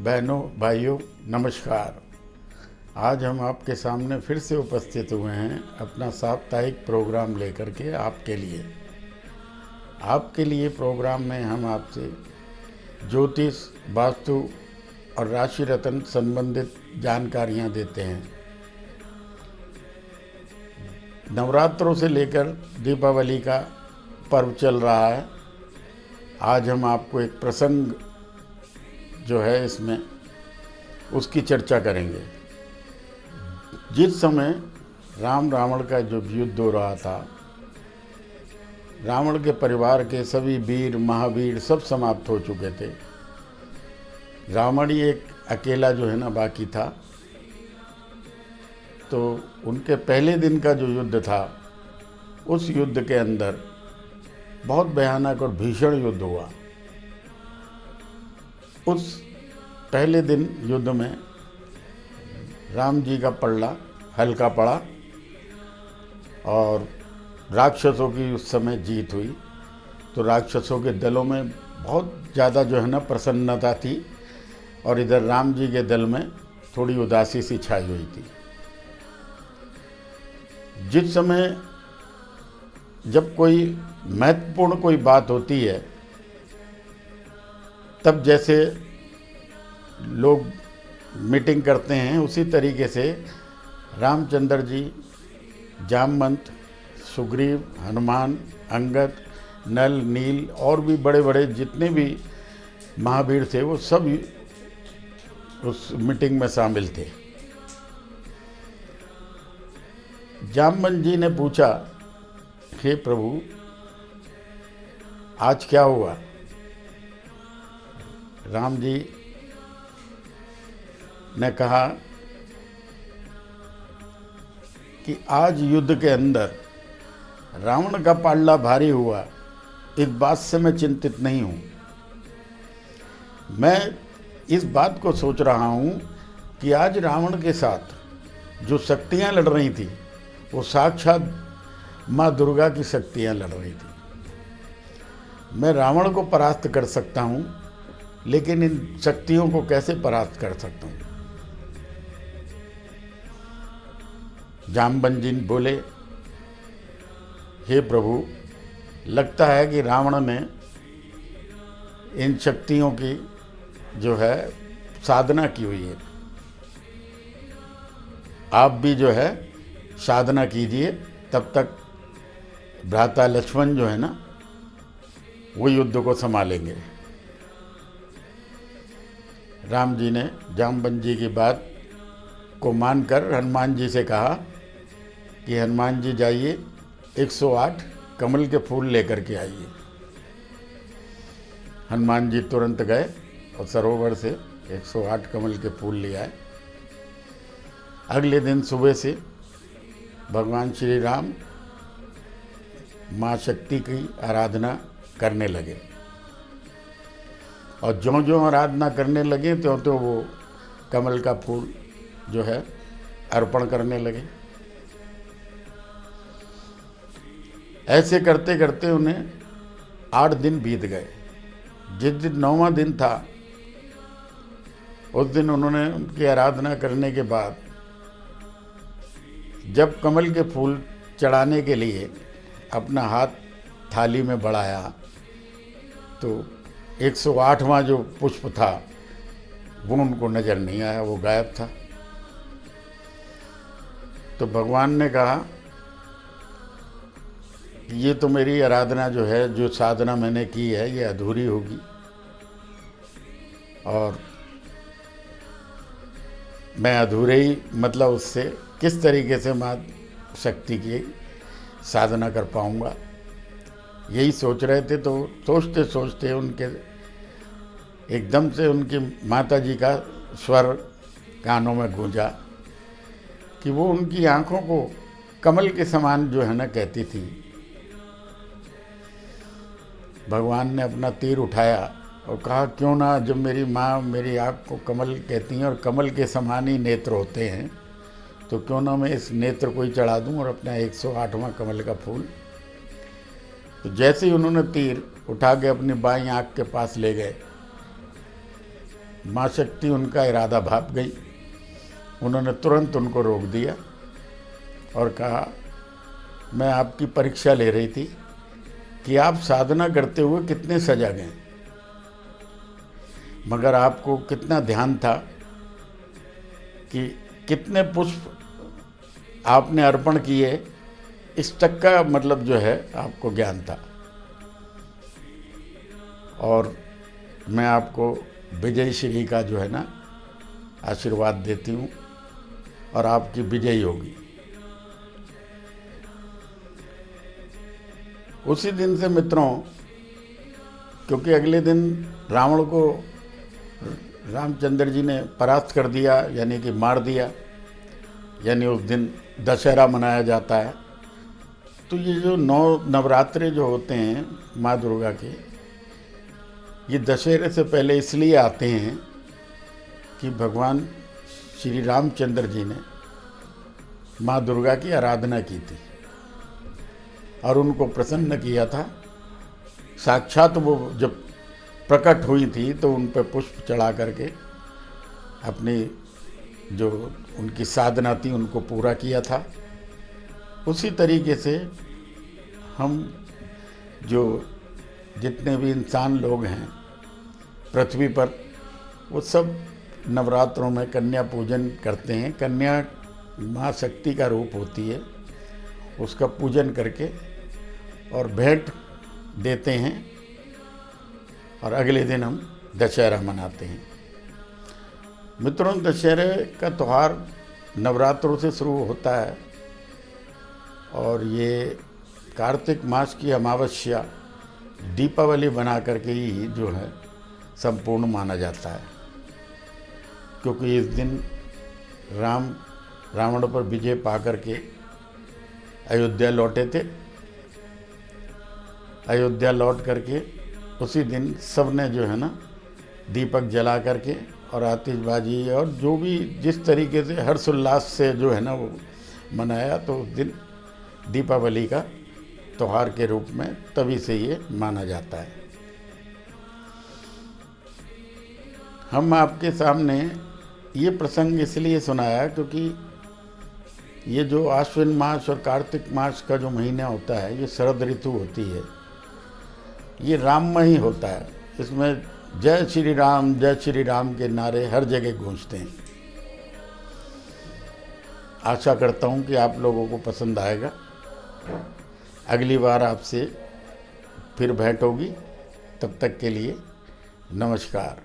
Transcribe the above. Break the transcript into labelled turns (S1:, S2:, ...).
S1: बहनों भाइयों नमस्कार। आज हम आपके सामने फिर से उपस्थित हुए हैं अपना साप्ताहिक प्रोग्राम लेकर के आपके लिए प्रोग्राम में हम आपसे ज्योतिष, वास्तु और राशि रत्न संबंधित जानकारियां देते हैं। नवरात्रों से लेकर दीपावली का पर्व चल रहा है। आज हम आपको एक प्रसंग जो है इसमें उसकी चर्चा करेंगे। जिस समय राम रावण का जो युद्ध हो रहा था, रावण के परिवार के सभी वीर महावीर सब समाप्त हो चुके थे। रावण ही एक अकेला जो है ना बाकी था। तो उनके पहले दिन का जो युद्ध था, उस युद्ध के अंदर बहुत भयानक और भीषण युद्ध हुआ। उस पहले दिन युद्ध में राम जी का पलड़ा हल्का पड़ा और राक्षसों की उस समय जीत हुई। तो राक्षसों के दलों में बहुत ज़्यादा जो है ना प्रसन्नता थी और इधर राम जी के दल में थोड़ी उदासी सी छाई हुई थी। जिस समय जब कोई महत्वपूर्ण कोई बात होती है, तब जैसे लोग मीटिंग करते हैं, उसी तरीके से रामचंद्र जी, जामवंत, सुग्रीव, हनुमान, अंगद, नल, नील और भी बड़े बड़े जितने भी महावीर थे वो सब उस मीटिंग में शामिल थे। जामवंत जी ने पूछा, हे प्रभु आज क्या हुआ? राम जी ने कहा कि आज युद्ध के अंदर रावण का पाल्ला भारी हुआ, इस बात से मैं चिंतित नहीं हूँ। मैं इस बात को सोच रहा हूँ कि आज रावण के साथ जो शक्तियाँ लड़ रही थी, वो साक्षात माँ दुर्गा की शक्तियाँ लड़ रही थी। मैं रावण को परास्त कर सकता हूँ, लेकिन इन शक्तियों को कैसे परास्त कर सकता हूँ? जामवंत जी बोले, हे प्रभु, लगता है कि रावण ने इन शक्तियों की जो है साधना की हुई है। आप भी जो है साधना कीजिए, तब तक भ्राता लक्ष्मण जो है ना वो युद्ध को संभालेंगे। राम जी ने जामवंत जी की बात को मानकर हनुमान जी से कहा कि हनुमान जी जाइए 108 कमल के फूल लेकर के आइए। हनुमान जी तुरंत गए और सरोवर से 108 कमल के फूल ले आए। अगले दिन सुबह से भगवान श्री राम माँ शक्ति की आराधना करने लगे और ज्यों ज्यों आराधना करने लगे त्यों त्यों वो कमल का फूल जो है अर्पण करने लगे। ऐसे करते करते उन्हें 8 दिन बीत गए। जिस दिन 9वां दिन था, उस दिन उन्होंने उनकी आराधना करने के बाद जब कमल के फूल चढ़ाने के लिए अपना हाथ थाली में बढ़ाया, तो 108वां जो पुष्प था वो उनको नज़र नहीं आया, वो गायब था। तो भगवान ने कहा कि ये तो मेरी आराधना जो है, जो साधना मैंने की है, ये अधूरी होगी और मैं अधूरे ही मतलब उससे किस तरीके से माँ शक्ति की साधना कर पाऊँगा। यही सोच रहे थे। तो सोचते सोचते उनके एकदम से उनकी माता जी का स्वर कानों में गूंजा कि वो उनकी आंखों को कमल के समान जो है ना कहती थी। भगवान ने अपना तीर उठाया और कहा, क्यों ना, जब मेरी माँ मेरी आँख को कमल कहती हैं और कमल के समान ही नेत्र होते हैं, तो क्यों ना मैं इस नेत्र को ही चढ़ा दूँ और अपना 108वां कमल का फूल। तो जैसे ही उन्होंने तीर उठा के अपनी बाईं आँख के पास ले गए, माँ शक्ति उनका इरादा भाप गई। उन्होंने तुरंत उनको रोक दिया और कहा, मैं आपकी परीक्षा ले रही थी कि आप साधना करते हुए कितने सजग हैं, मगर आपको कितना ध्यान था कि कितने पुष्प आपने अर्पण किए, इस तक का मतलब जो है आपको ज्ञान था। और मैं आपको विजय श्री का जो है ना आशीर्वाद देती हूँ और आपकी विजयी होगी। उसी दिन से मित्रों, क्योंकि अगले दिन रावण को रामचंद्र जी ने परास्त कर दिया, यानी कि मार दिया, यानी उस दिन दशहरा मनाया जाता है। तो ये जो नवरात्रे जो होते हैं माँ दुर्गा के, ये दशहरे से पहले इसलिए आते हैं कि भगवान श्री रामचंद्र जी ने माँ दुर्गा की आराधना की थी और उनको प्रसन्न किया था। साक्षात वो जब प्रकट हुई थी तो उन पर पुष्प चढ़ा करके अपनी जो उनकी साधना थी उनको पूरा किया था। उसी तरीके से हम जो जितने भी इंसान लोग हैं पृथ्वी पर, वो सब नवरात्रों में कन्या पूजन करते हैं। कन्या माँ शक्ति का रूप होती है, उसका पूजन करके और भेंट देते हैं और अगले दिन हम दशहरा मनाते हैं। मित्रों, दशहरे का त्यौहार नवरात्रों से शुरू होता है और ये कार्तिक मास की अमावस्या दीपावली बना करके ही जो है संपूर्ण माना जाता है, क्योंकि इस दिन राम रावण पर विजय पा करके अयोध्या लौटे थे। अयोध्या लौट करके उसी दिन सब ने जो है ना दीपक जला करके और आतिशबाजी और जो भी जिस तरीके से हर्षोल्लास से जो है ना वो मनाया, तो उस दिन दीपावली का त्यौहार के रूप में तभी से ये माना जाता है। हम आपके सामने ये प्रसंग इसलिए सुनाया क्योंकि ये जो आश्विन मास और कार्तिक मास का जो महीना होता है, ये शरद ऋतु होती है, ये राममय ही होता है। इसमें जय श्री राम के नारे हर जगह गूंजते हैं। आशा करता हूँ कि आप लोगों को पसंद आएगा। अगली बार आपसे फिर भेंट होगी, तब तक के लिए नमस्कार।